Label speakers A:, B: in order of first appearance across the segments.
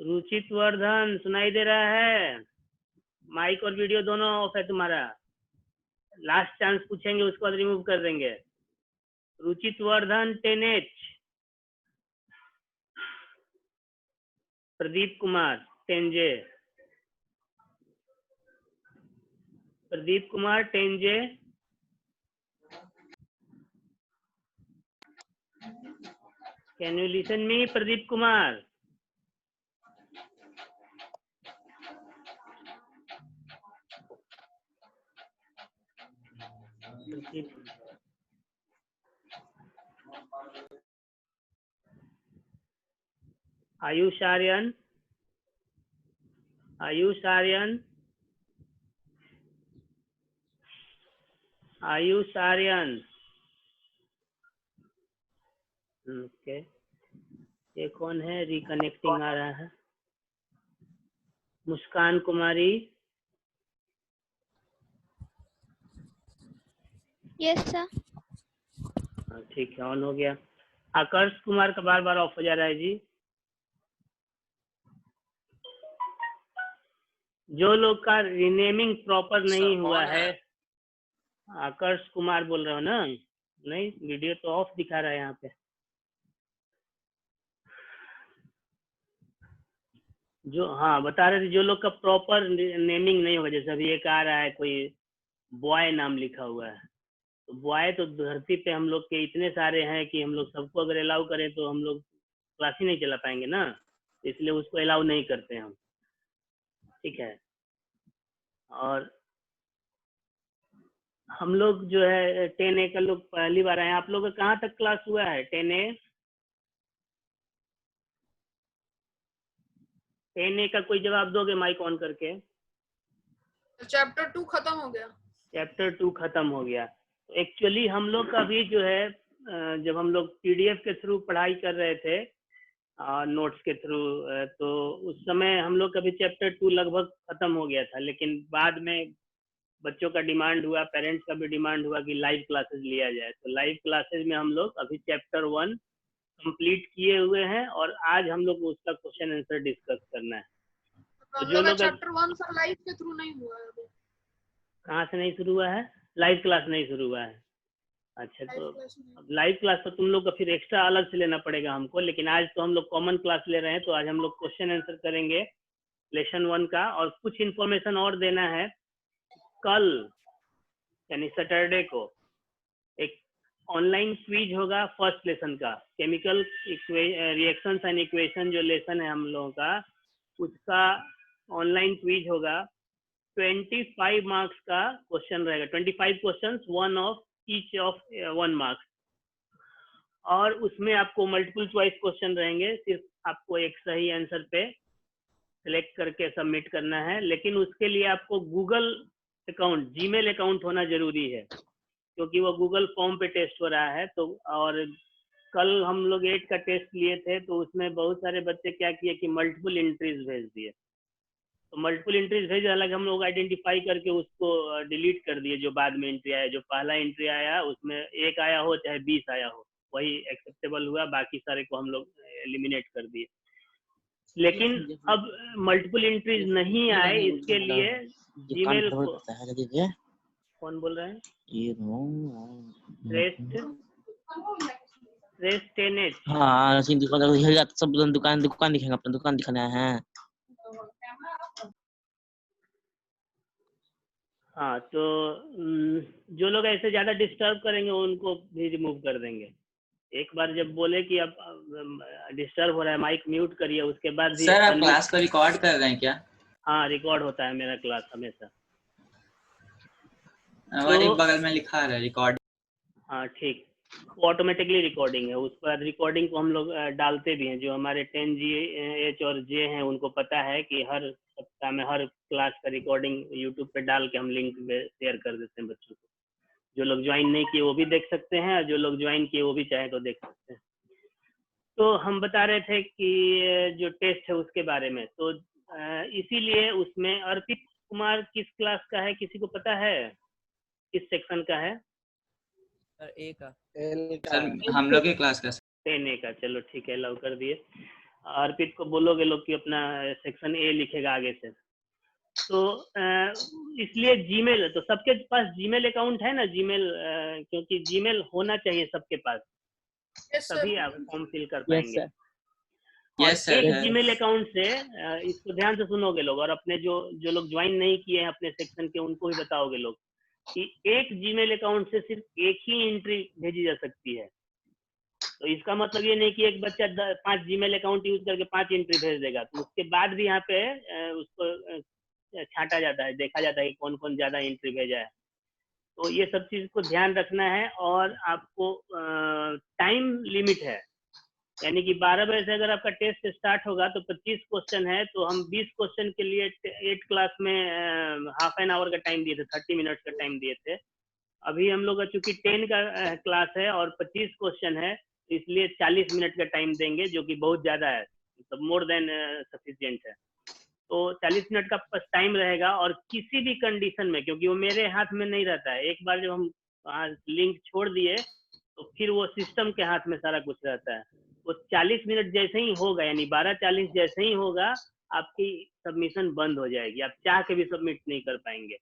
A: रुचित वर्धन सुनाई दे रहा है? माइक और वीडियो दोनों ऑफ है तुम्हारा। लास्ट चांस पूछेंगे, उसके बाद रिमूव कर देंगे। Ruchit Vardhan 10H। Pradeep Kumar 10J। Pradeep Kumar 10J। Can you listen me Pradeep Kumar? Ayush Aryan, Ayush Aryan, Ayush Aryan. Okay, ये कौन है? रिकनेक्टिंग आ रहा है। मुस्कान कुमारी।
B: Yes sir.
A: ठीक है, ऑन हो गया। आकर्ष कुमार का बार बार ऑफ हो जा रहा है जी। जो लोग का रिनेमिंग प्रॉपर नहीं हुआ है। आकर्ष कुमार बोल रहे हो ना? नहीं, वीडियो तो ऑफ दिखा रहा है यहाँ पे। जो हाँ बता रहे थे, जो लोग का प्रॉपर नेमिंग नहीं होगा, जैसे अभी एक आ रहा है कोई बॉय नाम लिखा हुआ है, तो बॉय तो धरती पे हम लोग के इतने सारे हैं कि हम लोग सबको अगर अलाउ करें तो हम लोग क्लास ही नहीं चला पाएंगे ना, इसलिए उसको अलाउ नहीं करते हम। ठीक है। और हम लोग जो है 10A का लोग पहली बार आए। आप लोग का कहाँ तक क्लास हुआ है? 10A 10A का कोई जवाब दोगे माइक ऑन करके?
C: चैप्टर 2 खत्म हो गया।
A: चैप्टर 2 खत्म हो गया। एक्चुअली हम लोग का भी जो है, जब हम लोग PDF के थ्रू पढ़ाई कर रहे थे, नोट्स के थ्रू, तो उस समय हम लोग का भी चैप्टर 2 लगभग खत्म हो गया था, लेकिन बाद में बच्चों का डिमांड हुआ, पेरेंट्स का भी डिमांड हुआ कि लाइव क्लासेस लिया जाए। तो लाइव क्लासेस में हम लोग अभी चैप्टर 1 कंप्लीट किए हुए हैं और आज हम लोग उसका क्वेश्चन आंसर डिस्कस करना है। तो जो लोग
C: चैप्टर 1 सर लाइव के थ्रू नहीं हुआ है अभी।
A: कहाँ से नहीं शुरू हुआ है? लाइव क्लास नहीं शुरू हुआ है। अच्छा, तो लाइव क्लास तो तुम लोग का फिर एक्स्ट्रा अलग से लेना पड़ेगा हमको, लेकिन आज तो हम लोग कॉमन क्लास ले रहे हैं, तो आज हम लोग क्वेश्चन आंसर करेंगे लेसन 1 का। और कुछ इन्फॉर्मेशन और देना है। कल यानी सैटरडे को एक ऑनलाइन क्विज होगा फर्स्ट लेसन का। केमिकल रिएक्शंस एंड इक्वेशन जो लेसन है हम लोगों का, उसका ऑनलाइन क्विज होगा। 25 मार्क्स का क्वेश्चन रहेगा। 25 questions, 1 of each of 1 marks. और उसमें आपको मल्टीपल चॉइस क्वेश्चन रहेंगे। सिर्फ आपको एक सही आंसर पे सिलेक्ट करके सबमिट करना है, लेकिन उसके लिए आपको गूगल अकाउंट, जीमेल अकाउंट होना जरूरी है, क्योंकि वो गूगल फॉर्म पे टेस्ट हो रहा है। तो और कल हम लोग 8 का टेस्ट लिए थे, तो उसमें बहुत सारे बच्चे क्या किए कि मल्टीपल एंट्रीज भेज दिए। तो मल्टीपल एंट्रीज भेज, हालांकि हम लोग आइडेंटिफाई करके उसको डिलीट कर दिए। जो बाद में एंट्री आया, जो पहला एंट्री आया उसमें 1 आया हो चाहे 20 आया हो, वही एक्सेप्टेबल हुआ। बाकी सारे को हम लोग एलिमिनेट कर दिए। लेकिन अब मल्टीपल एंट्रीज नहीं आए, इसके लिए जीमेल को कौन बोल रहा है? Rest 10H।
D: हाँ, सब दुकान दिखाएंगे, अपना दुकान दिखाना है।
A: हाँ, तो जो लोग ऐसे ज्यादा डिस्टर्ब करेंगे उनको भी रिमूव कर देंगे। एक बार जब बोले कि अब डिस्टर्ब हो रहा है, माइक म्यूट करिए, उसके बाद भी।
E: सर आप क्लास को रिकॉर्ड कर रहे हैं क्या?
A: हाँ, रिकॉर्ड होता है मेरा क्लास हमेशा।
E: हमारे बगल में लिखा है रिकॉर्ड।
A: हाँ ठीक, वो ऑटोमेटिकली रिकॉर्डिंग है। उसके बाद रिकॉर्डिंग को हम लोग डालते भी हैं। जो हमारे 10H और J हैं उनको पता है कि हर सप्ताह में हर क्लास का रिकॉर्डिंग यूट्यूब पे डाल के हम लिंक शेयर कर देते हैं बच्चों को। जो लोग ज्वाइन नहीं किए वो भी देख सकते हैं, और जो लोग ज्वाइन किए वो भी चाहे तो देख सकते हैं। तो हम बता रहे थे कि जो टेस्ट है उसके बारे में, तो इसीलिए उसमें अर्पित कुमार किस क्लास का है, किसी को पता है? किस सेक्शन का है?
F: सर A का।
E: सर हम लोग के क्लास का।
A: 10A का, चलो ठीक है, अलाउ कर दिए। अर्पित को बोलोगे लोग कि अपना सेक्शन ए लिखेगा आगे से। तो इसलिए जीमेल, तो सबके पास जीमेल अकाउंट है ना, जीमेल, क्योंकि जीमेल होना चाहिए सबके पास,
C: यस सर।
A: तभी आप फॉर्म फिल कर
D: यस
A: पाएंगे।
D: सर।
A: और
E: यस सर
A: एक
E: है।
A: जीमेल अकाउंट से इसको ध्यान से सुनोगे लोग, और अपने जो लोग ज्वाइन नहीं किए हैं अपने सेक्शन के, उनको भी बताओगे लोग कि एक जीमेल अकाउंट से सिर्फ एक ही एंट्री भेजी जा सकती है। तो इसका मतलब ये नहीं कि एक बच्चा 5 जीमेल अकाउंट यूज करके 5 एंट्री भेज देगा, तो उसके बाद भी यहाँ पे उसको छांटा जाता है, देखा जाता है कि कौन कौन ज्यादा एंट्री भेजा है। तो ये सब चीज को ध्यान रखना है। और आपको टाइम लिमिट है, यानी कि 12 बजे से अगर आपका टेस्ट स्टार्ट होगा तो 25 क्वेश्चन है, तो हम 20 क्वेश्चन के लिए 8 क्लास में हाफ एन आवर का टाइम दिए थे, 30 मिनट का टाइम दिए थे। अभी हम लोग का चूंकि 10 का क्लास है और 25 क्वेश्चन है, इसलिए 40 मिनट का टाइम देंगे, जो कि बहुत ज्यादा है, मतलब मोर देन सफिशिएंट है। तो 40 मिनट का टाइम रहेगा। और किसी भी कंडीशन में, क्योंकि वो मेरे हाथ में नहीं रहता है, एक बार जब हम लिंक छोड़ दिए तो फिर वो सिस्टम के हाथ में सारा कुछ रहता है। वो 40 मिनट जैसे ही होगा, यानी 12:40 जैसे ही होगा, आपकी सबमिशन बंद हो जाएगी, आप चाह के भी सबमिट नहीं कर पाएंगे।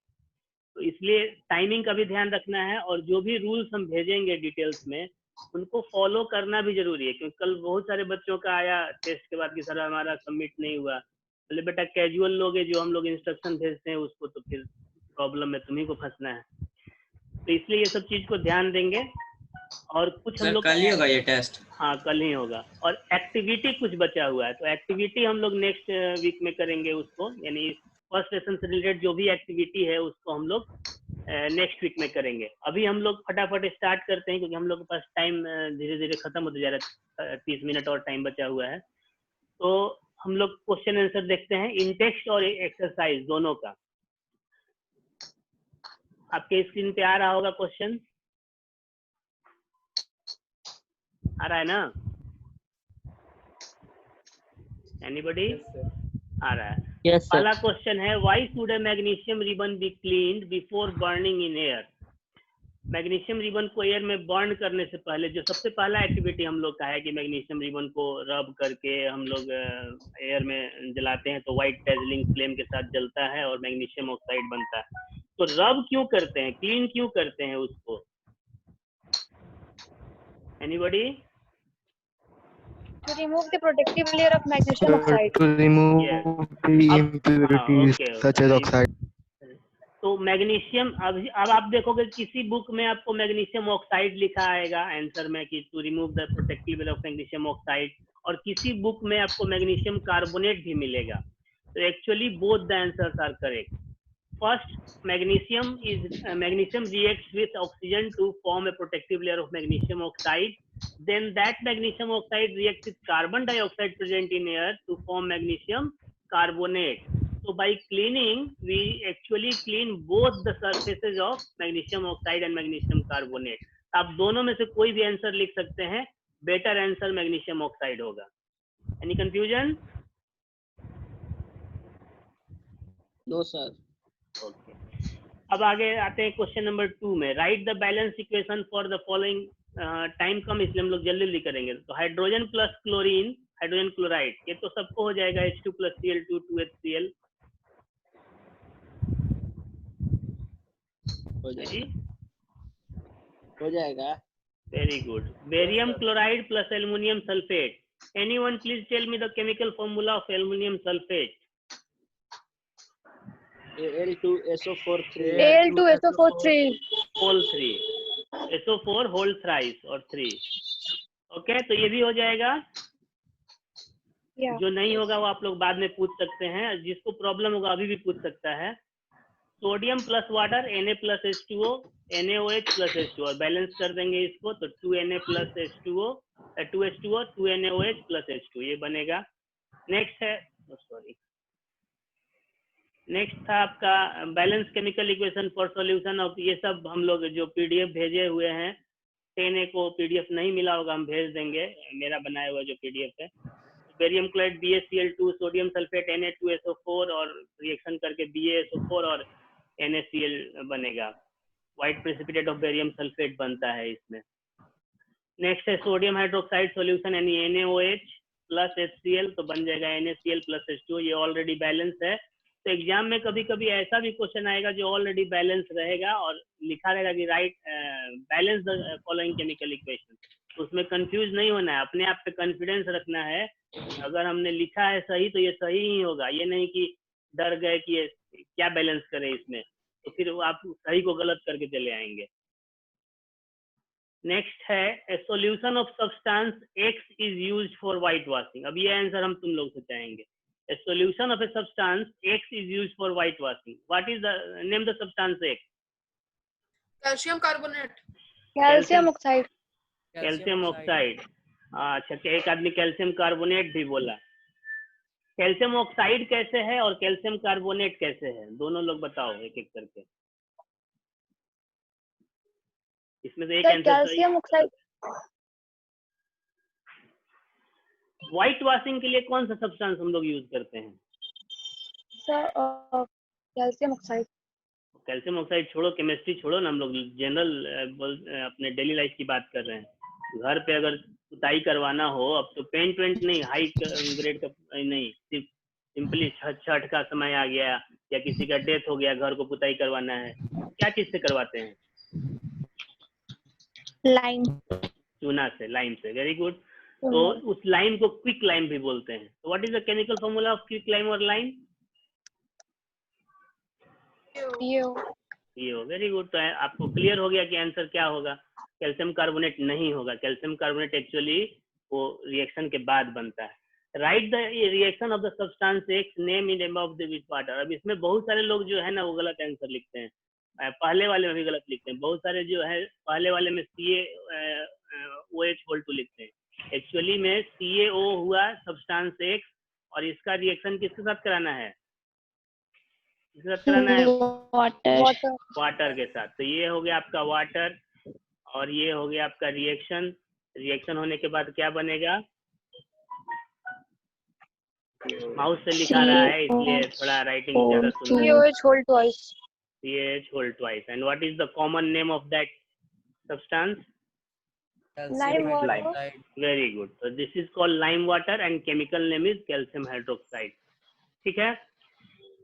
A: तो इसलिए टाइमिंग का भी ध्यान रखना है, और जो भी रूल्स हम भेजेंगे डिटेल्स में, उनको फॉलो करना भी जरूरी है। क्योंकि कल बहुत सारे बच्चों का आया टेस्ट के बाद कि सर हमारा सबमिट नहीं हुआ। बोले बेटा कैजुअल लोग है, जो हम लोग इंस्ट्रक्शन भेजते हैं उसको, तो फिर प्रॉब्लम में तुम्ही को फंसना है। तो इसलिए ये सब चीज को ध्यान देंगे। और कुछ हम
E: सर
A: लोग
E: कल ही होगा ये टेस्ट?
A: हाँ कल ही होगा। और एक्टिविटी कुछ बचा हुआ है, तो एक्टिविटी हम लोग नेक्स्ट वीक में करेंगे उसको, यानी फर्स्ट सेशन से रिलेटेड जो भी एक्टिविटी है उसको हम लोग नेक्स्ट वीक में करेंगे। अभी हम लोग फटाफट स्टार्ट करते हैं, क्योंकि हम लोग के पास टाइम धीरे धीरे खत्म होते जा रहा है, 30 मिनट और टाइम बचा हुआ है। तो हम लोग क्वेश्चन आंसर देखते हैं, इन टेक्स्ट और एक्सरसाइज दोनों का। आपके स्क्रीन पे आ रहा होगा क्वेश्चन, आ रहा है ना? एनीबॉडी? आ रहा है।
D: Yes sir.
A: पहला क्वेश्चन है, why should A magnesium ribbon be cleaned before burning in air? Magnesium ribbon को एयर में बर्न करने से पहले, जो सबसे पहला एक्टिविटी हम लोग का है कि मैग्नीशियम रिबन को रब करके हम लोग एयर में जलाते हैं, तो व्हाइट डेजलिंग फ्लेम के साथ जलता है और मैग्नीशियम ऑक्साइड बनता है। तो रब क्यों करते हैं, क्लीन क्यों करते हैं उसको? Anybody?
B: To remove the protective layer of magnesium oxide.
F: To remove
A: Yes.
F: the impurities
A: okay,
F: such as oxide.
A: तो मैग्नीशियम, अब आप देखोगे किसी बुक में आपको मैग्नीशियम ऑक्साइड लिखा आएगा आंसर में कि to remove the protective layer of magnesium oxide, और किसी बुक में आपको मैग्नीशियम कार्बोनेट भी मिलेगा। तो actually both the answers are correct. First, magnesium reacts with oxygen to form a protective layer of magnesium oxide. Then that magnesium oxide reacts with carbon dioxide present in air to form magnesium carbonate. So by cleaning, we actually clean both the surfaces of magnesium oxide and magnesium carbonate. आप दोनों में से कोई भी answer लिख सकते हैं, better answer magnesium oxide होगा। Any confusion?
D: No sir.
A: Okay, अब आगे आते हैं क्वेश्चन नंबर 2 में। Write the balance equation for the following. Time कम इसलिए हम लोग जल्दी जल्दी करेंगे। तो hydrogen plus chlorine, hydrogen chloride, ये तो सबको हो जाएगा, H2 + Cl2 2HCl
D: हो जाएगा।
A: Very good. Barium chloride plus aluminium sulphate. Anyone please tell me the chemical formula of aluminium sulphate?
D: Al2SO4
B: Al2SO4
A: whole 3, SO4 whole thrice और 3। Okay, तो ये भी हो जाएगा।
B: Yeah.
A: जो नहीं होगा वो आप लोग बाद में पूछ सकते हैं, जिसको प्रॉब्लम होगा अभी भी पूछ सकता है। Sodium plus water Na + H2O, NaOH + H2O, और बैलेंस कर देंगे इसको, तो 2Na + H2O 2H2O 2NaOH + H2, ये बनेगा। नेक्स्ट है, सॉरी, नेक्स्ट था आपका balance chemical equation for solution of. ये सब हम लोग जो पीडीएफ भेजे हुए हैं, 10A को पीडीएफ नहीं मिला होगा, हम भेज देंगे, मेरा बनाया हुआ जो पीडीएफ है। Barium chloride BaCl2, sodium sulphate Na2SO4, और रिएक्शन करके BaSO4 और NaCl बनेगा। White precipitate of barium sulphate बनता है इसमें। नेक्स्ट है सोडियम हाइड्रोक्साइड सॉल्यूशन, यानी NaOH प्लस HCl तो बन जाएगा NaCl प्लस H2O, ये ऑलरेडी बैलेंस है। तो एग्जाम में कभी कभी ऐसा भी क्वेश्चन आएगा जो ऑलरेडी बैलेंस रहेगा और लिखा रहेगा कि right balance the following chemical equation, तो उसमें कंफ्यूज नहीं होना है, अपने आप पे कॉन्फिडेंस रखना है। अगर हमने लिखा है सही तो ये सही ही होगा, ये नहीं कि डर गए कि ये क्या बैलेंस करे इसमें, तो फिर आप सही को गलत करके चले आएंगे। नेक्स्ट है ए solution of substance X is used for white washing. अब ये आंसर हम तुम लोग से चाहेंगे। A solution of a substance X is used for whitewashing. What is the name the substance X?
C: Calcium carbonate.
B: Calcium oxide.
A: Calcium oxide. अच्छा, एक आदमी कैल्शियम कार्बोनेट भी बोला। कैल्शियम ऑक्साइड कैसे है और कैल्शियम कार्बोनेट कैसे है, दोनों लोग बताओ एक एक करके। इसमें से एक answer
B: calcium oxide
A: white washing के लिए कौन सा सब्सटेंस हम लोग यूज करते हैं?
B: Sir calcium oxide.
A: Calcium oxide छोड़ो, केमिस्ट्री छोड़ो ना, हम लोग जनरल अपने डेली लाइफ की बात कर रहे हैं। घर पे अगर पुताई करवाना हो, अब तो पेंट वेंट नहीं, हाई ग्रेड का नहीं, सिर्फ सिंपली छठ का समय आ गया या किसी का डेथ हो गया, घर को पुताई करवाना है, क्या चीज से करवाते हैं?
B: लाइम।
A: चूना से, लाइम से। Very good. तो उस लाइम को क्विक लाइम भी बोलते हैं। तो what is the chemical formula of quick lime और लाइम? ये हो। Very good. तो आपको क्लियर हो गया कि आंसर क्या होगा? कैल्शियम कार्बोनेट नहीं होगा। कैल्शियम कार्बोनेट एक्चुअली वो रिएक्शन के बाद बनता है। Right the reaction of the substance X, name in above the which water. अब इसमें बहुत सारे लोग जो है ना वो गलत आंसर लिखते हैं, पहले वाले में भी गलत लिखते हैं। बहुत सारे जो है पहले वाले में CaOH लिखते हैं, एक्चुअली में CaO हुआ सब्सटेंस X और इसका रिएक्शन किसके साथ कराना है? किसके साथ कराना है? वाटर के साथ। तो ये हो गया आपका वाटर और ये हो गया आपका रिएक्शन। रिएक्शन होने के बाद क्या बनेगा? माउस से लिखा रहा है इसलिए थोड़ा राइटिंग ज्यादा सुन रहे हैं। CaH whole twice. And what is the common name of that substance?
B: Lime water.
A: Very good. So this is called lime water and chemical name is calcium hydroxide. ठीक है।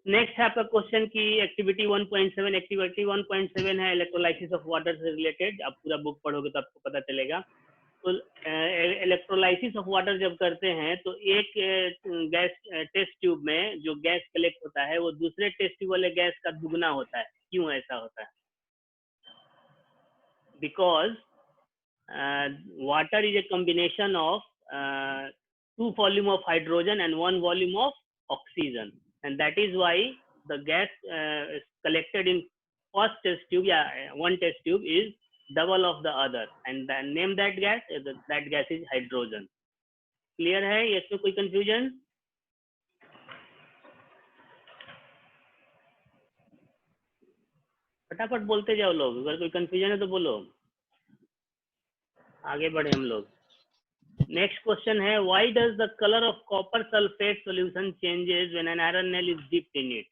A: नेक्स्ट है आपका क्वेश्चन की activity 1.7। Activity 1.7 है electrolysis of water से related. आप पूरा book पढ़ोगे तो आपको पता चलेगा। तो इलेक्ट्रोलाइसिस ऑफ वाटर जब करते हैं तो एक गैस टेस्ट ट्यूब में जो गैस कलेक्ट होता है वो दूसरे टेस्ट ट्यूब वाले गैस का दुगना होता है। क्यों ऐसा होता है? Because water is a combination of 2 volume of hydrogen and 1 volume of oxygen, and that is why the gas collected in first test tube, one test tube is double of the other, and then name that gas, that gas is hydrogen. Clear है? इसमें कोई confusion? फटाफट बोलते जाओ लोग, अगर कोई confusion है तो बोलो, आगे बढ़े हम लोग। नेक्स्ट क्वेश्चन है why does the colour of copper sulphate solution changes when an iron nail is dipped in it.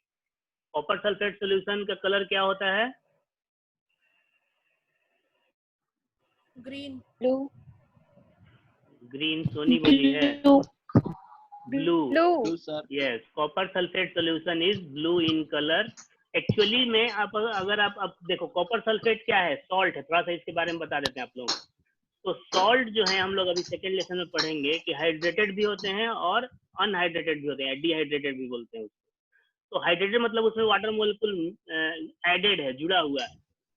A: Copper sulphate solution का कलर क्या होता है?
C: ग्रीन।
B: ब्लू।
A: ग्रीन सोनी बोली है। Blue.
B: Blue
D: sir.
A: Yes, copper sulphate solution is blue in colour. Actually में आप अगर आप देखो कॉपर सल्फेट क्या है, सॉल्ट है। थोड़ा सा इसके बारे में बता देते हैं आप लोगों को। तो सॉल्ट जो है हम लोग अभी सेकेंड लेसन में पढ़ेंगे कि हाइड्रेटेड भी होते हैं और अनहाइड्रेटेड भी होते हैं, डिहाइड्रेटेड भी बोलते हैं उसको। तो हाइड्रेटेड मतलब उसमें वाटर मोलिक्यूल एडेड है, जुड़ा हुआ है,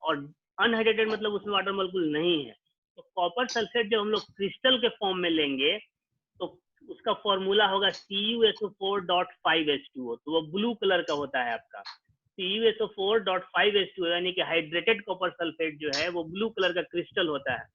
A: और अनहाइड्रेटेड मतलब उसमें वाटर मोलिक्यूल नहीं है। तो कॉपर सल्फेट जब हम लोग क्रिस्टल के फॉर्म में लेंगे तो उसका फॉर्मूला होगा CuSO4.5H2O। तो वो ब्लू कलर का होता है आपका CuSO4.5H2O, यानी कि हाइड्रेटेड कॉपर सल्फेट जो है वो ब्लू कलर का क्रिस्टल होता है।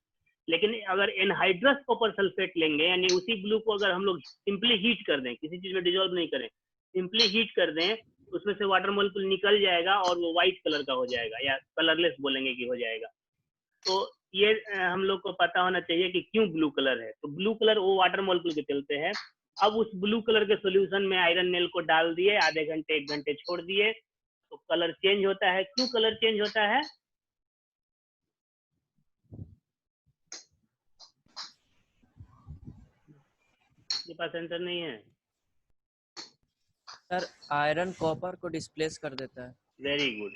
A: लेकिन अगर एनहाइड्रस कॉपर सल्फेट लेंगे, यानी उसी ब्लू को अगर हम लोग सिंपली हीट कर दें, किसी चीज में डिजोल्व नहीं करें, सिंपली हीट कर दें, उसमें से वाटर मोलिक्यूल निकल जाएगा और वो व्हाइट कलर का हो जाएगा, या कलरलेस बोलेंगे कि हो जाएगा। तो ये हम लोग को पता होना चाहिए कि क्यों ब्लू कलर है। तो ब्लू कलर वो वाटर मोलिक्यूल के चलते हैं। अब उस ब्लू कलर के सोल्यूशन में आयरन नेल को डाल दिए, आधे घंटे 1 घंटे छोड़ दिए, तो कलर चेंज होता है। क्यों कलर चेंज होता है? किसके पास आंसर नहीं है?
B: सर आयरन कॉपर को डिस्प्लेस कर देता है।
A: Very good.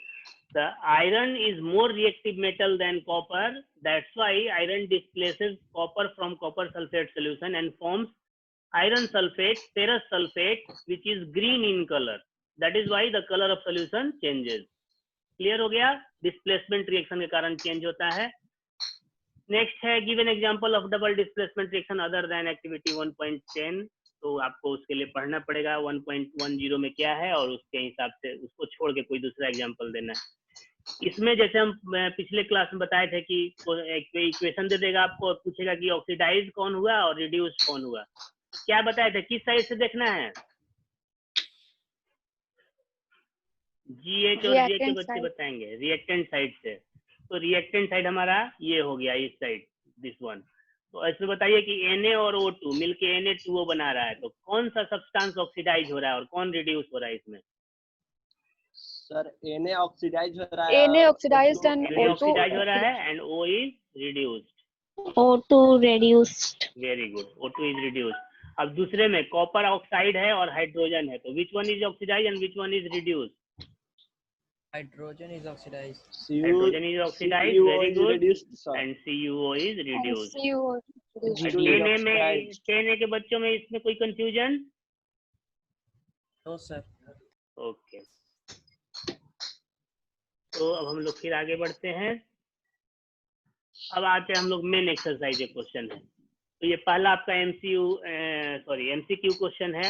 A: The iron is more reactive metal than copper. That's why iron displaces copper from copper sulfate solution and forms iron sulfate, ferrous sulfate, which is green in color. That is why the color of solution changes. Clear हो गया? Displacement reaction के कारण change होता है. Next है give an example of double displacement reaction other than activity 1.10. तो आपको उसके लिए पढ़ना पड़ेगा 1.10 में क्या है और उसके हिसाब से उसको छोड़ के कोई दूसरा एग्जांपल देना है। इसमें जैसे हम पिछले क्लास में बताए थे कि एक इक्वेशन दे देगा आपको और पूछेगा कि ऑक्सीडाइज कौन हुआ और रिड्यूस कौन हुआ। क्या बताए थे, किस साइड से देखना है? GH और GH के बच्चे बताएंगे रिएक्टेंट साइड से। तो रिएक्टेंट साइड हमारा ये हो गया, इस साइड, दिस वन। तो इसमें बताइए कि Na और O2 मिलके Na2O बना रहा है, तो कौन सा सब्सटेंस ऑक्सीडाइज हो रहा है और कौन रिड्यूस हो रहा है इसमें?
G: सर Na ऑक्सीडाइज हो रहा है,
B: Na oxidized and
A: Na
B: O2
A: oxidise हो रहा है and O is reduced.
H: O2 reduced.
A: Very good, O2 is reduced. अब दूसरे में कॉपर ऑक्साइड है और हाइड्रोजन है, तो which one is oxidise and which one is reduced?
B: Hydrogen is oxidised.
A: Hydrogen is oxidized, very good, and CuO is reduced. Na के बच्चों में इसमें कोई कंफ्यूजन?
B: No sir.
A: ओके, तो अब हम लोग फिर आगे बढ़ते हैं। अब आते हैं हम लोग मेन एक्सरसाइज क्वेश्चन है। तो ये पहला आपका MCQ क्वेश्चन है,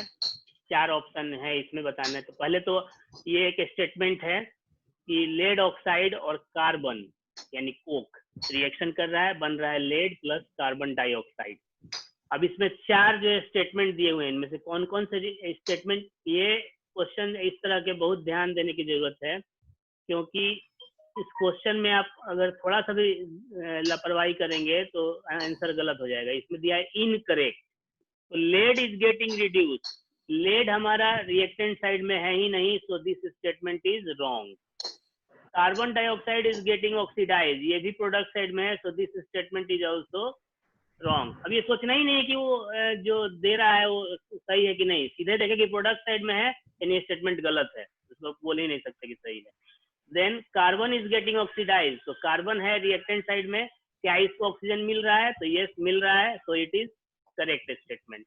A: 4 ऑप्शन है इसमें बताना है। तो पहले तो ये एक स्टेटमेंट है कि लेड ऑक्साइड और कार्बन यानी कोक रिएक्शन कर रहा है, बन रहा है लेड प्लस कार्बन डाइऑक्साइड। अब इसमें 4 जो स्टेटमेंट दिए हुए हैं, इनमें से कौन कौन से स्टेटमेंट, ये क्वेश्चन इस तरह के बहुत ध्यान देने की जरूरत है, क्योंकि इस क्वेश्चन में आप अगर थोड़ा सा भी लापरवाही करेंगे तो आंसर गलत हो जाएगा। इसमें दिया है इनकरेक्ट, तो lead is getting reduce, lead हमारा रिएक्टेंट साइड में है ही नहीं, so this statement is wrong. Carbon dioxide is getting oxidise, ये भी प्रोडक्ट साइड में है, so this statement is also wrong. अब ये सोचना ही नहीं है कि वो जो दे रहा है वो सही है कि नहीं, सीधे देखे कि प्रोडक्ट साइड में है यानी ये स्टेटमेंट गलत है, उसको बोल ही नहीं सकते कि सही है। Then carbon is getting oxidise, तो कार्बन है रिएक्टेंट साइड में, क्या इसको ऑक्सीजन मिल रहा है? तो यस मिल रहा है, so it is correct statement.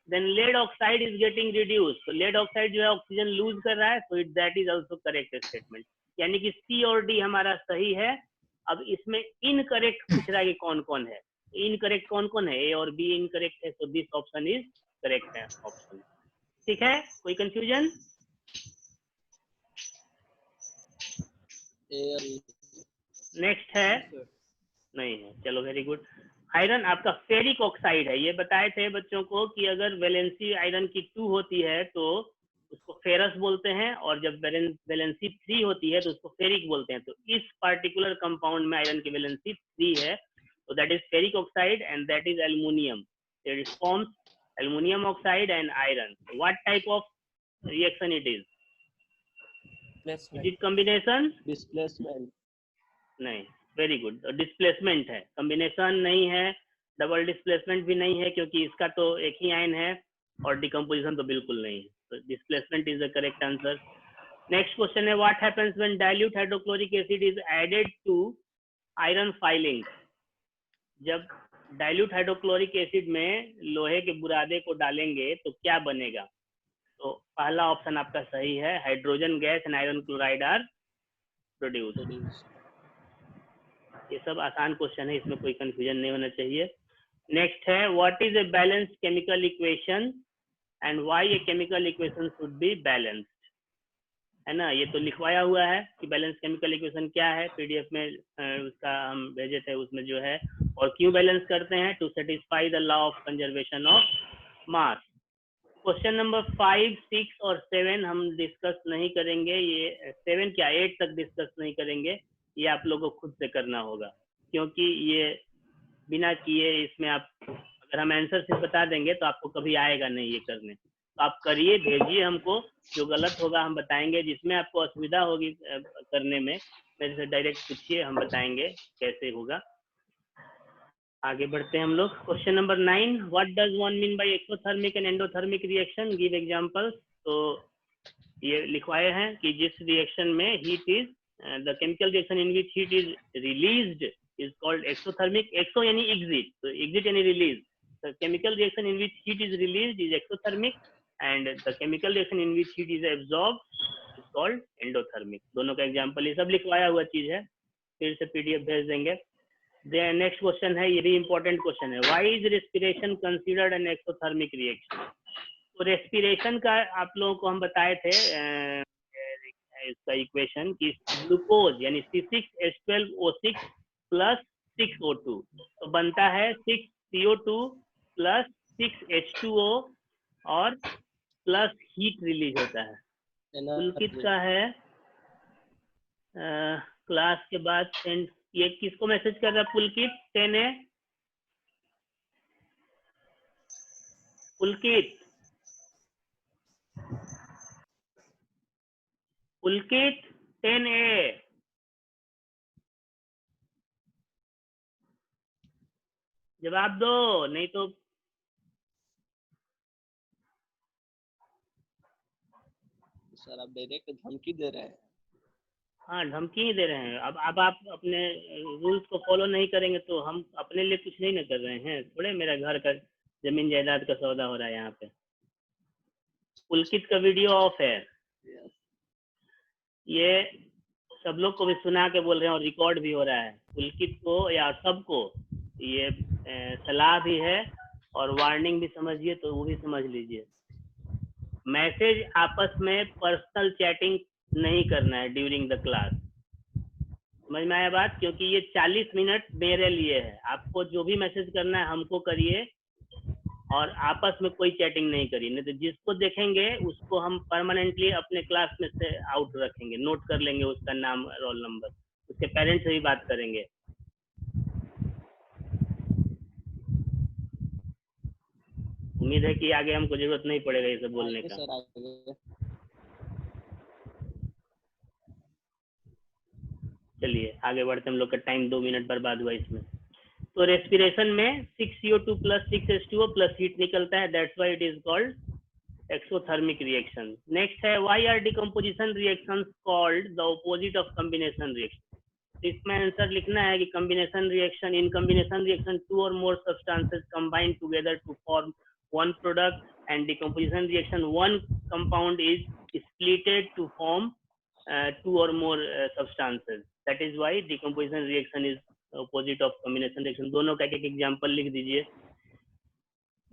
A: Then lead oxide is getting reduce, तो लेड ऑक्साइड जो है ऑक्सीजन लूज कर रहा है, so that is also correct statement, यानी कि C और D हमारा सही है। अब इसमें इनकरेक्ट पूछ रहा है कि कौन कौन है, इनकरेक्ट कौन कौन है? A और B इनकरेक्ट है, so this option is correct है ऑप्शन। ठीक है, कोई कंफ्यूजन? नेक्स्ट है, नहीं है, चलो वेरी गुड। आयरन आपका फेरिक ऑक्साइड है, ये बताए थे बच्चों को कि अगर वैलेंसी आयरन की 2 होती है तो उसको फेरस बोलते हैं, और जब वैलेंसी 3 होती है तो उसको फेरिक बोलते हैं। तो इस पार्टिकुलर कंपाउंड में आयरन की वैलेंसी 3 है, तो that is ferric oxide and that is aluminium. It forms aluminium oxide and iron. What type of reaction it is? Is it combination?
G: Displacement
A: नहीं, वेरी गुड, डिस्प्लेसमेंट है, combination नहीं है, double displacement भी नहीं है, क्योंकि इसका तो एक ही आयन है, और डिकम्पोजिशन तो बिल्कुल नहीं है, तो displacement is the correct answer. Next question है what happens when dilute hydrochloric acid is added to iron filing. जब डाइल्यूट हाइड्रोक्लोरिक एसिड में लोहे के बुरादे को डालेंगे तो क्या बनेगा? तो पहला ऑप्शन आपका सही है, hydrogen gas and iron chloride are produced. ये सब आसान क्वेश्चन है, इसमें कोई कंफ्यूजन नहीं होना चाहिए। नेक्स्ट है what is a balanced chemical equation and why a chemical equation should be balanced, है ना? ये तो लिखवाया हुआ है कि बैलेंस केमिकल इक्वेशन क्या है, पीडीएफ में उसका हम भेजे थे, उसमें जो है, और क्यों बैलेंस करते हैं? To satisfy the law of conservation of mass. Question number 5, 6 और 7 हम डिस्कस नहीं करेंगे, ये 7 क्या 8 तक डिस्कस नहीं करेंगे, ये आप लोगों को खुद से करना होगा, क्योंकि ये बिना किए इसमें आप अगर हम आंसर सिर्फ बता देंगे तो आपको कभी आएगा नहीं ये करने। तो आप करिए, भेजिए हमको, जो गलत होगा हम बताएंगे, जिसमें आपको असुविधा होगी करने में मेरे से डायरेक्ट पूछिए, हम बताएंगे कैसे होगा। आगे बढ़ते हैं हम लोग। Question number 9, what does one mean by exothermic and endothermic reaction, give examples. तो ये लिखवाए हैं कि जिस रिएक्शन में heat is the chemical reaction in which heat is released is called exothermic. Exo यानी एग्जिट, तो एग्जिट यानी release. The chemical reaction in which heat is released is exothermic and the chemical reaction in which heat is absorbed is called endothermic. दोनों का example ये सब लिखवाया हुआ चीज है, फिर से पीडीएफ भेज देंगे। नेक्स्ट क्वेश्चन है, ये भी इंपॉर्टेंट क्वेश्चन है, why is respiration considered an exothermic reaction. तो रेस्पिरेशन का आप लोगों को हम बताए थे इसका इक्वेशन कि ग्लूकोज यानी C6H12O6 प्लस 6O2, तो बनता है 6CO2 प्लस 6H2O और प्लस हीट रिलीज होता है। पुलकित का है क्लास के बाद सेंड, ये किसको मैसेज कर रहा है पुलकित? 10A पुलकित, पुलकित 10A जवाब दो, नहीं तो
G: सर आप डायरेक्ट धमकी दे रहे हैं।
A: हाँ धमकी ही दे रहे हैं। अब आप अपने रूल्स को फॉलो नहीं करेंगे तो हम अपने लिए कुछ नहीं ना कर रहे हैं, थोड़े मेरा घर का जमीन जायदाद का सौदा हो रहा है यहाँ पे। पुलकित का वीडियो ऑफ है, ये सब लोग को भी सुना के बोल रहे हैं और रिकॉर्ड भी हो रहा है। पुलकित को या सबको ये सलाह भी है और वार्निंग भी समझिए, तो वो भी समझ लीजिए। मैसेज आपस में पर्सनल चैटिंग नहीं करना है ड्यूरिंग द क्लास, समझ में आया बात? क्योंकि ये 40 मिनट मेरे लिए है, आपको जो भी मैसेज करना है हमको करिए और आपस में कोई चैटिंग नहीं करिए, नहीं तो जिसको देखेंगे उसको हम परमानेंटली अपने क्लास में से आउट रखेंगे, नोट कर लेंगे उसका नाम, रोल नंबर, उसके पेरेंट्स से भी बात करेंगे। उम्मीद है कि आगे हमको जरूरत नहीं पड़ेगा ये सब बोलने का। चलिए आगे बढ़ते, हम लोग का टाइम 2 मिनट बर्बाद हुआ इसमें। तो रेस्पिरेशन में 6CO2 plus 6H2O plus heat निकलता है, that's why it is called exothermic reaction. Next है, why are decomposition reactions called the opposite of combination reaction. इसमें आंसर लिखना है कि combination reaction, in combination reaction 2 or more substances combine together to form one product, and decomposition reaction 1 compound is splitted to form 2 or more substances. That is why decomposition reaction is opposite of combination reaction। दोनों का एक example लिख दीजिए।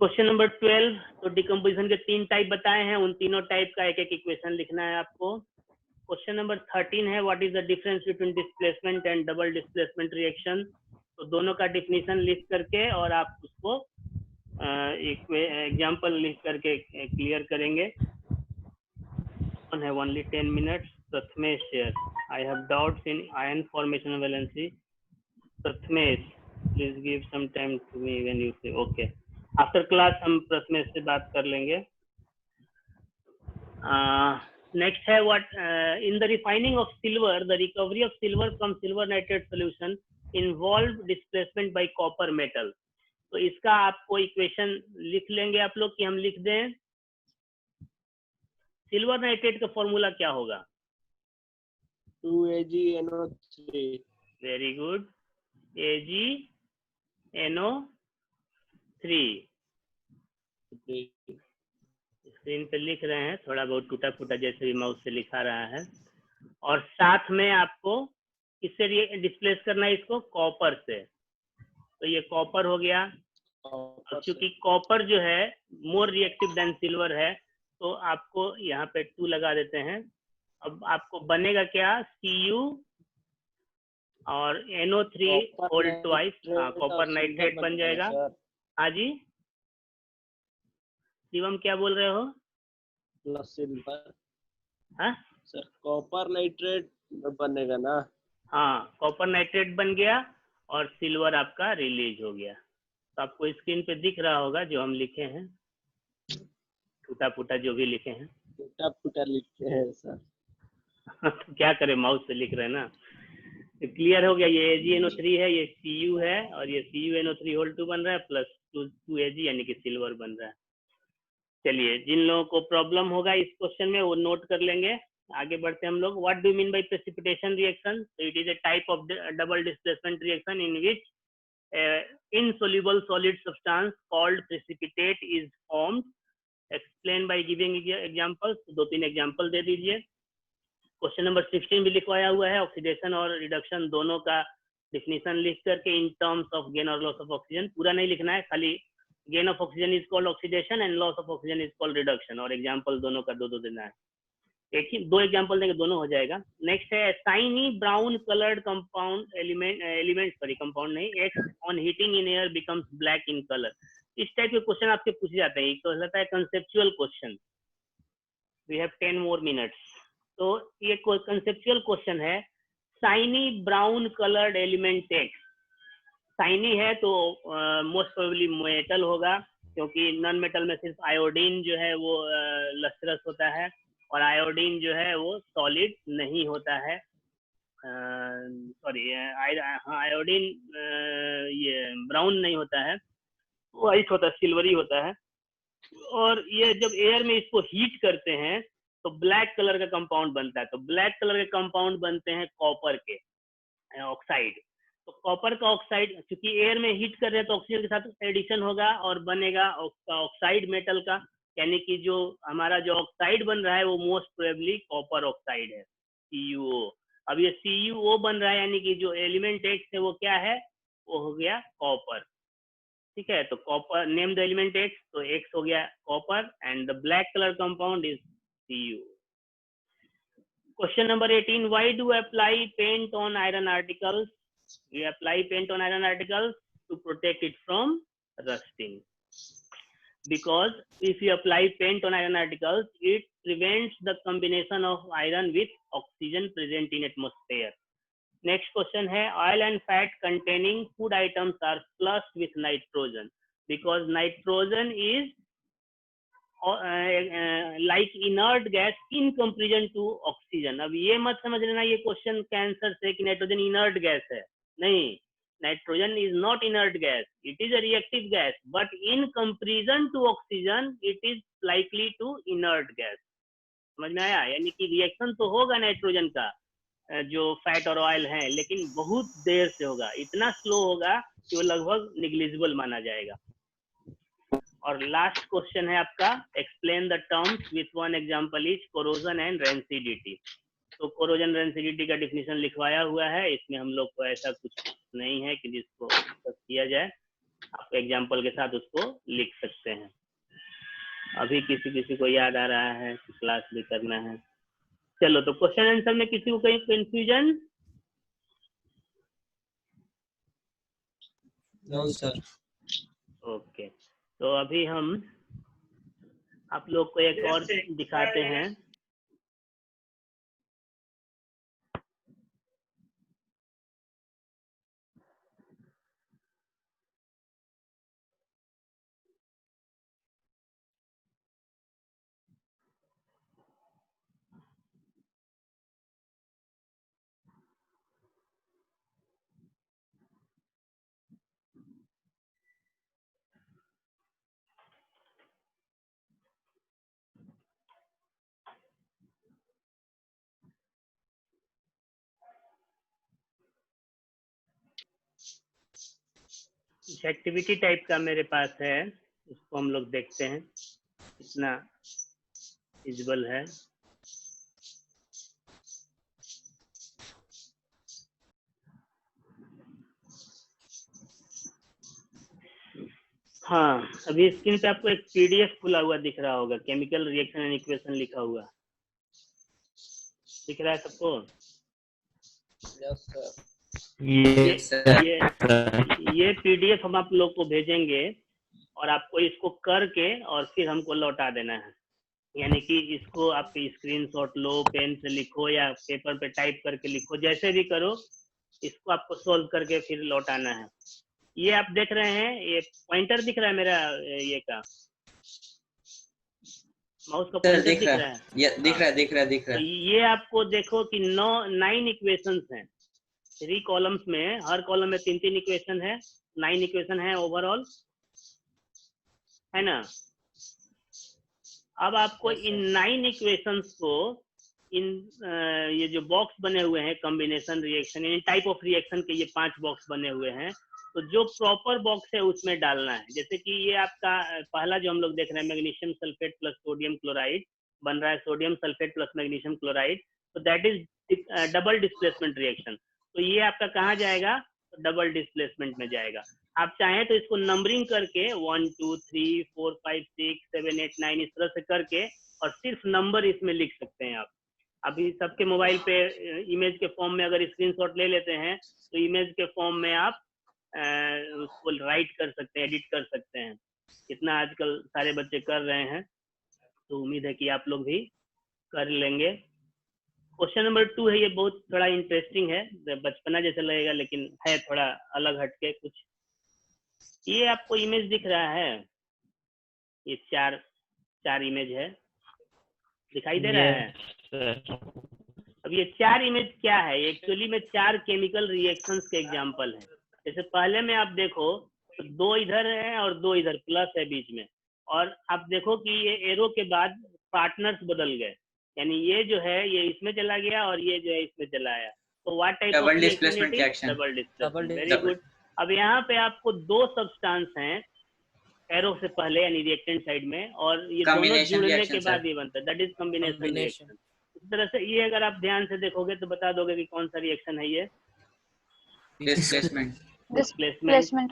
A: Question number 12, तो decomposition के 3 type बताए हैं, उन तीनों टाइप का एक एक इक्वेशन लिखना है आपको। क्वेश्चन नंबर 13 है, what is the difference between displacement and double displacement reaction. तो दोनों का डिफिनीशन लिख करके और आप उसको एक एग्जांपल लिख करके क्लियर करेंगे। है only 10 minutes। Prathamesh share, I have doubts in ion formation valency. Prathamesh please give some time to me when you say okay. After class हम प्रथमेश से बात कर लेंगे। नेक्स्ट है, what in the refining of silver the recovery of silver from silver nitrate solution involve displacement by copper metal. तो इसका आपको equation लिख लेंगे आप लोग कि हम लिख दें। सिल्वर नाइट्रेट का फॉर्मूला क्या होगा?
G: 2AgNO3।
A: Very good, AgNO3। Screen पे लिख रहे हैं, थोड़ा बहुत टूटा फूटा जैसे भी माउस से लिखा रहा है। और साथ में आपको किससे डिस्प्लेस करना है इसको? कॉपर से। तो ये कॉपर हो गया। क्योंकि कॉपर जो है मोर रिएक्टिव देन सिल्वर है, तो आपको यहाँ पे 2 लगा देते हैं। अब आपको बनेगा क्या? Cu और NO3 होल ट्वाइस, हाँ कॉपर नाइट्रेट बन जाएगा। हाँ जी शिवम क्या बोल रहे हो?
G: Plus silver.
A: हाँ
G: सर कॉपर नाइट्रेट बनेगा ना?
A: हाँ कॉपर नाइट्रेट बन गया और सिल्वर आपका रिलीज हो गया। तो आपको स्क्रीन पे दिख रहा होगा जो हम लिखे हैं, टूटा फूटा जो भी लिखे हैं।
G: टूटा फूटा लिखे हैं सर।
A: तो क्या करें, माउस से लिख रहे हैं ना। क्लियर हो गया, ये AgNO3 है, ये Cu है और ये CuNO3 होल 2 बन रहा है प्लस 2Ag यानी कि सिल्वर बन रहा है। चलिए, जिन लोगों को प्रॉब्लम होगा इस क्वेश्चन में वो नोट कर लेंगे। आगे बढ़ते हम लोग। What do mean by precipitation reaction? तो it is a type of double displacement reaction in which insoluble solid substance called precipitate is formed. Explain by giving examples. दो तीन एग्जाम्पल दे दीजिए। क्वेश्चन नंबर 16 भी लिखवाया हुआ है, ऑक्सीडेशन और reduction दोनों का डिफिनीशन लिख करके इन टर्म्स ऑफ गेन और लॉस ऑफ ऑक्सीजन। पूरा नहीं लिखना है, खाली gain of oxygen is called oxidation and loss of oxygen is called reduction, और एग्जाम्पल दोनों का दो दो देना है। एक ही दो एग्जाम्पल देंगे, दोनों हो जाएगा। नेक्स्ट है shiny brown coloured compound element compound नहीं, X on heating in air becomes black in colour. इस टाइप के क्वेश्चन आपसे पूछे जाते हैं, तो कहलाता है conceptual question. We have 10 more minutes. तो ये कंसेप्चुअल क्वेश्चन है, shiny brown coloured element X. Shiny है तो मोस्ट प्रोबेबली मेटल होगा, क्योंकि नॉन मेटल में सिर्फ आयोडीन जो है वो लस्ट्रस होता है और आयोडीन जो है वो सॉलिड नहीं होता है। सॉरी, आयोडीन ये ब्राउन नहीं होता है, वाइट होता है, सिल्वरी होता है। और ये जब एयर में इसको हीट करते हैं तो ब्लैक कलर का कंपाउंड बनता है। तो ब्लैक कलर के कंपाउंड बनते हैं कॉपर के ऑक्साइड। तो कॉपर का ऑक्साइड, क्योंकि एयर में हीट कर रहे हैं तो ऑक्सीजन के साथ एडिशन होगा और बनेगा ऑक्साइड मेटल का, यानी कि जो हमारा जो ऑक्साइड बन रहा है वो मोस्ट प्रोबेबली कॉपर ऑक्साइड है, CuO। अब ये CuO बन रहा है, यानी कि जो एलिमेंट एक्स है वो क्या है, वो हो गया कॉपर। ठीक है, तो copper, name the element X, तो एक्स हो गया copper and the black colour compound is Cu। Question number 18, why do apply paint on iron articles? We apply paint on iron articles to protect it from rusting. Because if you apply paint on iron articles, it prevents the combination of iron with oxygen present in atmosphere. Next question है, oil and fat containing food items are flushed with nitrogen because nitrogen is like inert gas in comparison to oxygen। अब ये मत समझ लेना ये question का answer से कि नाइट्रोजन इनर्ट गैस है, नहीं, nitrogen is not inert gas, it is a reactive gas, but in comparison to oxygen it is likely to inert gas. समझ में आया? यानी कि रिएक्शन तो होगा नाइट्रोजन का जो फैट और ऑयल है, लेकिन बहुत देर से होगा, इतना स्लो होगा कि वो लगभग निग्लिजिबल माना जाएगा। और लास्ट क्वेश्चन है आपका, explain the terms with one example is corrosion and rancidity. तो कोरोजन रेंसिडिटी का डिफिनीशन लिखवाया हुआ है, इसमें हम लोग को ऐसा कुछ नहीं है कि जिसको किया जाए, आप एग्जांपल के साथ उसको लिख सकते हैं। अभी किसी को याद आ रहा है कि क्लास भी करना है? चलो, तो क्वेश्चन आंसर में किसी को कहीं कंफ्यूजन?
B: No sir.
A: ओके, तो अभी हम आप लोग को एक और दिखाते हैं। एक्टिविटी टाइप का मेरे पास है, उसको हम लोग देखते हैं कितना विजिबल है। हाँ, अभी स्क्रीन पे आपको एक PDF खुला हुआ दिख रहा होगा, केमिकल रिएक्शन एंड इक्वेशन लिखा हुआ दिख रहा है सबको?
B: Yes sir.
A: ये PDF हम आप लोग को भेजेंगे और आपको इसको करके और फिर हमको लौटा देना है। यानी कि इसको आप स्क्रीनशॉट लो, पेन से लिखो या पेपर पे टाइप करके लिखो, जैसे भी करो, इसको आपको सोल्व करके फिर लौटाना है। ये आप देख रहे हैं, ये पॉइंटर दिख रहा है मेरा, ये का माउस का पॉइंटर दिख रहा है?
E: दिख रहा है।
A: तो ये आपको देखो कि 9 इक्वेशंस हैं। 3 कॉलम्स में, हर कॉलम में 3-3 इक्वेशन है, 9 इक्वेशन है ओवरऑल, है ना। अब आपको इन 9 इक्वेशंस को इन ये जो बॉक्स बने हुए हैं combination reaction, in type of reaction के ये 5 बॉक्स बने हुए हैं, तो जो प्रॉपर बॉक्स है उसमें डालना है। जैसे कि ये आपका पहला जो हम लोग देख रहे हैं, magnesium sulphate plus sodium chloride बन रहा है, sodium sulphate plus magnesium chloride, तो that is double displacement reaction. तो ये आपका कहाँ जाएगा, तो डबल डिस्प्लेसमेंट में जाएगा। आप चाहें तो इसको नंबरिंग करके 1 2 3 4 5 6 7 8 9 इस तरह से करके और सिर्फ नंबर इसमें लिख सकते हैं आप। अभी सबके मोबाइल पे इमेज के फॉर्म में अगर स्क्रीनशॉट ले लेते हैं तो इमेज के फॉर्म में आप उसको राइट कर सकते हैं, एडिट कर सकते हैं। इतना आजकल सारे बच्चे कर रहे हैं, तो उम्मीद है कि आप लोग भी कर लेंगे। क्वेश्चन नंबर 2 है, ये बहुत थोड़ा इंटरेस्टिंग है, बचपना जैसे लगेगा लेकिन है थोड़ा अलग हटके कुछ। ये आपको इमेज दिख रहा है, ये चार इमेज है, दिखाई दे रहा है। अब ये 4 इमेज क्या है, एक्चुअली में 4 केमिकल रिएक्शंस के एग्जांपल हैं। जैसे पहले में आप देखो तो 2 इधर है और 2 इधर प्लस है बीच में, और आप देखो कि ये एरो के बाद पार्टनर्स बदल गए, यानी ये जो है ये इसमें चला गया और ये जो है इसमें चला आया। तो what type of
E: double displacement reaction,
A: double displacement, very good. अब यहाँ पे आपको 2 सब्सटेंस हैं एरो से पहले यानी रिएक्टेंट साइड में, और ये दोनों जुड़ने के बाद ये बनता है, दैट इज कॉम्बिनेशन रिएक्शन। इस तरह से ये अगर आप ध्यान से देखोगे तो बता दोगे कि कौन सा रिएक्शन है ये, डिस्प्लेसमेंट।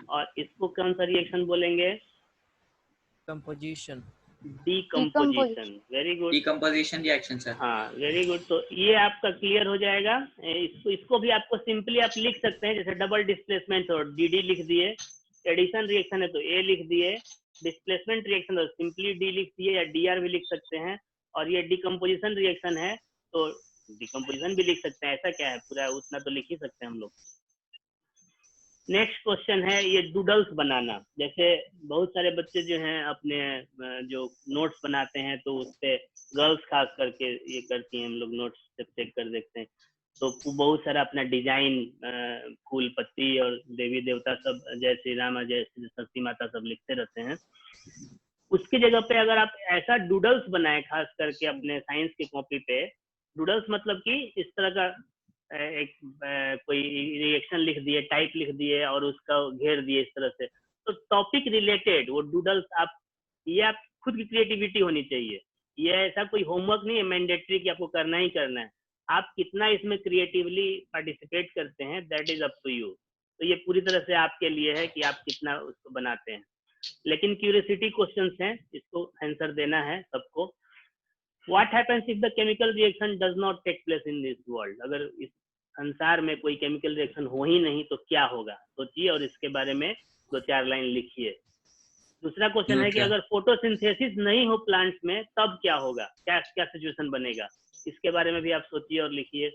A: और इसको कौन सा रिएक्शन बोलेंगे,
B: composition,
A: decomposition, very good,
E: decomposition reaction sir.
A: हाँ वेरी गुड। तो ये आपका क्लियर हो जाएगा। इसको भी आपको सिंपली आप लिख सकते हैं, जैसे डबल डिस्प्लेसमेंट हो डी लिख दिए, एडिशन रिएक्शन है तो ए लिख दिए, डिस्प्लेसमेंट रिएक्शन है तो सिंपली डी लिख दिए, या डीआर भी लिख सकते हैं, और ये डिकम्पोजिशन रिएक्शन है तो डिकम्पोजिशन भी लिख सकते हैं। ऐसा क्या है, पूरा उतना तो लिख ही सकते हैं हम लोग। नेक्स्ट क्वेश्चन है ये डूडल्स बनाना। जैसे बहुत सारे बच्चे जो हैं अपने जो नोट्स बनाते हैं तो उस पे गर्ल्स खास करके ये करती हैं, हम लोग नोट्स से चेक कर देखते हैं, तो बहुत सारा अपना डिजाइन फूल पत्ती और देवी देवता सब, जय श्री राम जय श्री सरस्वती माता सब लिखते रहते हैं। उसकी जगह पे अगर आप ऐसा डूडल्स बनाए, खास करके अपने साइंस की कॉपी पे, डूडल्स मतलब कि इस तरह का एक कोई रिएक्शन लिख दिए, टाइप लिख दिए और उसका घेर दिए इस तरह से, तो टॉपिक रिलेटेड वो डूडल्स आप, ये आप खुद की क्रिएटिविटी होनी चाहिए। ये ऐसा कोई होमवर्क नहीं है मैंडेटरी कि आपको करना ही करना है, आप कितना इसमें क्रिएटिवली पार्टिसिपेट करते हैं that is up to you. तो ये पूरी तरह से आपके लिए है कि आप कितना उसको बनाते हैं, लेकिन क्यूरियोसिटी क्वेश्चंस हैं, इसको आंसर देना है सबको। What happens if the chemical reaction does not take place in this world? अगर इस संसार में कोई केमिकल रिएक्शन हो ही नहीं तो क्या होगा, सोचिए और इसके बारे में 2-4 लाइन लिखिए। दूसरा क्वेश्चन है कि अगर फोटोसिंथेसिस नहीं हो प्लांट्स में तब क्या होगा, क्या क्या सिचुएशन बनेगा, इसके बारे में भी आप सोचिए और लिखिए।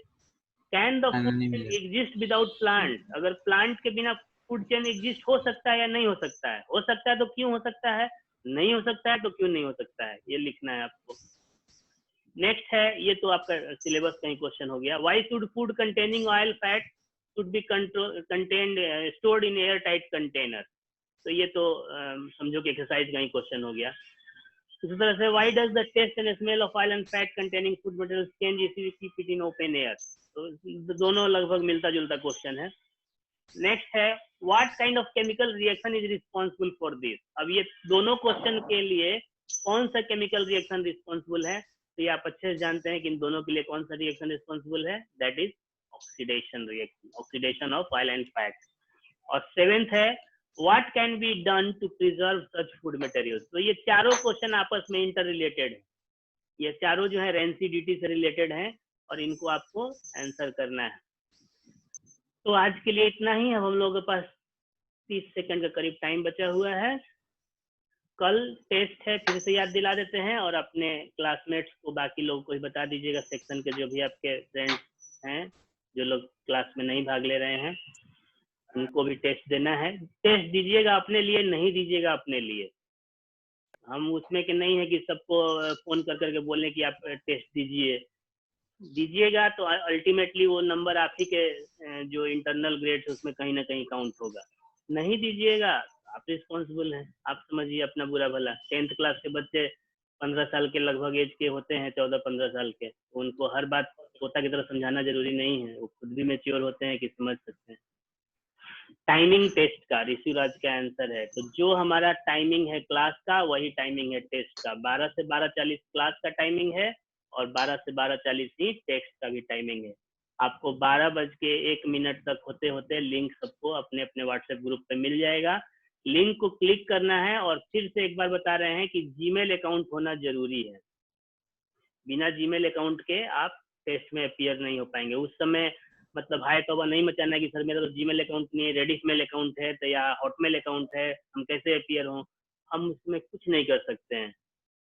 A: Can the food exist without plant? अगर प्लांट के बिना फूड चेन एग्जिस्ट हो सकता है या नहीं हो सकता है? हो सकता है तो क्यों हो सकता है, नहीं हो सकता है तो क्यों नहीं हो सकता है, ये लिखना है आपको। नेक्स्ट है, ये तो आपका सिलेबस का ही क्वेश्चन हो गया, why should food containing oil fat should be contained stored in air tight container? तो ये तो समझो कि एक्सरसाइज का ही क्वेश्चन हो गया। इसी तरह से why does the taste and smell of oil and fat containing food materials change if you keep it in open air? तो दोनों लगभग मिलता जुलता क्वेश्चन है। नेक्स्ट है what kind of chemical reaction is responsible for this? अब ये दोनों क्वेश्चन के लिए कौन सा केमिकल रिएक्शन रिस्पॉन्सिबल है, तो ये आप अच्छे से जानते हैं कि इन दोनों के लिए कौन सा रिएक्शन रिस्पॉन्सिबल है, that is oxidation reaction, oxidation of oil and fat. और 7th है what can be done to preserve such food materials? तो ये चारों क्वेश्चन आपस में इंटर रिलेटेड है, ये चारों जो है रेंसिडिटी से रिलेटेड हैं और इनको आपको आंसर करना है। तो आज के लिए इतना ही। अब हम लोगों के पास 30 सेकंड का करीब टाइम बचा हुआ है। कल टेस्ट है, फिर से याद दिला देते हैं, और अपने क्लासमेट्स को, बाकी लोगों को भी बता दीजिएगा, सेक्शन के जो भी आपके फ्रेंड्स हैं जो लोग क्लास में नहीं भाग ले रहे हैं, उनको भी टेस्ट देना है। टेस्ट दीजिएगा अपने लिए, नहीं दीजिएगा अपने लिए। हम उसमें के नहीं है कि सबको फोन कर करके बोलें कि आप टेस्ट दीजिए, दीजिएगा तो अल्टीमेटली वो नंबर आप ही के जो इंटरनल ग्रेड्स उसमें कहीं ना कहीं काउंट होगा। नहीं दीजिएगा आप रिस्पॉन्सिबल हैं, आप समझिए अपना बुरा भला। 10th क्लास के बच्चे 15 साल के लगभग एज के होते हैं, 14-15 साल के, तो उनको हर बात तोता की तरह समझाना जरूरी नहीं है, वो खुद भी मैच्योर होते हैं कि समझ सकते हैं। टाइमिंग टेस्ट का ऋषिराज का आंसर है, तो जो हमारा टाइमिंग है क्लास का वही टाइमिंग है टेस्ट का। 12 से 12:40 क्लास का टाइमिंग है और 12 से 12:40 ही टेस्ट का भी टाइमिंग है। आपको 12:01 तक होते होते लिंक सबको अपने अपने व्हाट्सएप ग्रुप पे मिल जाएगा। लिंक को क्लिक करना है और फिर से एक बार बता रहे हैं कि जीमेल अकाउंट होना जरूरी है। बिना जीमेल अकाउंट के आप टेस्ट में अपीयर नहीं हो पाएंगे। उस समय मतलब हाय तौबा नहीं मचाना कि सर मेरा तो जीमेल अकाउंट नहीं है, रेडिफ मेल अकाउंट है तो या हॉटमेल अकाउंट है, हम कैसे अपीयर हों, हम उसमें कुछ नहीं कर सकते हैं।